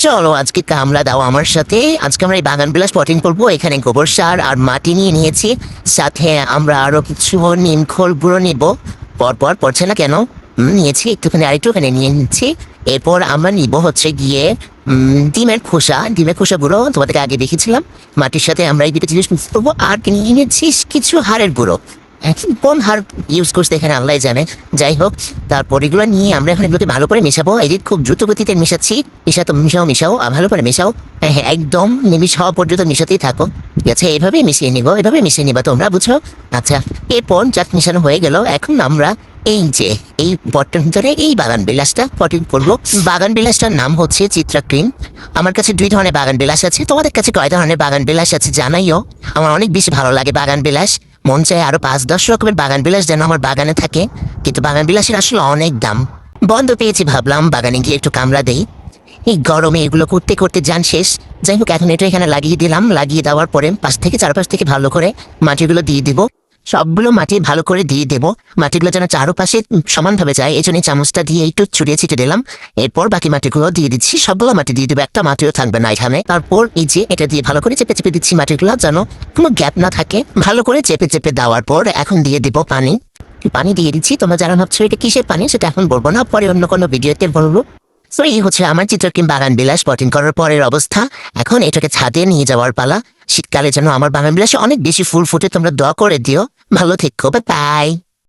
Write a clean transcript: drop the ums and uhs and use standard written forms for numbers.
চলো আজকে কামলা দাও আমার সাথে। আজকে আমরা এই বাগান বিলাস পটিং করবো। এখানে গোবর সার আর মাটি নিয়ে নিয়েছি, সাথে আমরা আরো কিছু নিম খোল গুঁড়ো নিব। পরপর পড়ছে না কেন? নিয়েছি একটুখানি, আরেকটুখানি নিয়ে নিচ্ছি। এরপর আমরা নিব হচ্ছে গিয়ে ডিমের খোসা গুঁড়ো, তোমাদেরকে আগে দেখেছিলাম। মাটির সাথে আমরা এই দুটো জিনিস মিক্স করবো। আর নিয়ে নিচ্ছি কিছু হাড়ের গুঁড়ো। এখন কোন হাড় ইউজ করছে এখানে আল্লাহ জানে। যাই হোক, তারপর এগুলো নিয়ে আমরা এখন এগুলোকে ভালো করে মেশাবো। এই যে খুব দ্রুত গতিতে মেশাচ্ছি। মিশাও আর ভালো করে মেশাও। হ্যাঁ, একদম নিমিষ হওয়া পর্যন্ত মেশাতেই থাকো। ঠিক আছে, এভাবেই মিশিয়ে নিবা, তোমরা বুঝছো? আচ্ছা, এরপর যাক মেশানো হয়ে গেল। এখন আমরা এই পটটার ভিতরে এই বাগান বিলাসটা পটিং করবো। বাগান বিলাসটার নাম হচ্ছে চিত্রা ক্রিম। আমার কাছে 2 ধরনের বাগান বিলাস আছে। তোমাদের কাছে কয় ধরনের বাগান বিলাস আছে জানাইও। আমার অনেক বেশি ভালো লাগে বাগান বিলাস। মন চায় আরো 5-10 রকমের বাগান বিলাস যেন আমার বাগানে থাকে, কিন্তু বাগান বিলাসের আসলে অনেক দাম। বন্ধ পেয়েছি, ভাবলাম বাগানে গিয়ে একটু কামড়া দেই। এই গরমে এগুলো করতে করতে যান শেষ। যাই হোক, এখন এটা এখানে লাগিয়ে দিলাম। লাগিয়ে দেওয়ার পরে চারপাশ থেকে ভালো করে মাটিগুলো দিয়ে দিব। সবগুলো মাটি ভালো করে দিয়ে দেবো। মাটিগুলো যেন চারপাশে সমানভাবে যায়, এই জন্য চামচটা দিয়ে একটু ছড়িয়ে ছিটিয়ে দিলাম। এরপর বাকি মাটিগুলো দিয়ে দিচ্ছি। সবগুলো মাটি দিয়ে দেবো, একটা মাটিও থাকবে না এখানে। তারপর এই যে এটা দিয়ে ভালো করে চেপে চেপে দিচ্ছি মাটিগুলো, যেন কোনো গ্যাপ না থাকে। ভালো করে চেপে চেপে দেওয়ার পর এখন দিয়ে দেবো পানি। পানি দিয়ে দিচ্ছি। তোমরা যারা ভাবছো এটা কিসের পানি, সেটা এখন বলবো না, পরে অন্য কোনো ভিডিওতে বলবো। তো এই হচ্ছে আমার চিত্রকিম বাগান বিলাস পটিং করার পরের অবস্থা। এখন এটাকে ছাদে নিয়ে যাওয়ার পালা। শীতকালে যেন আমার বাগান বিলাসে অনেক বেশি ফুল ফুটে, তোমরা দোয়া করে দিও। ভালো থেকো, বাই।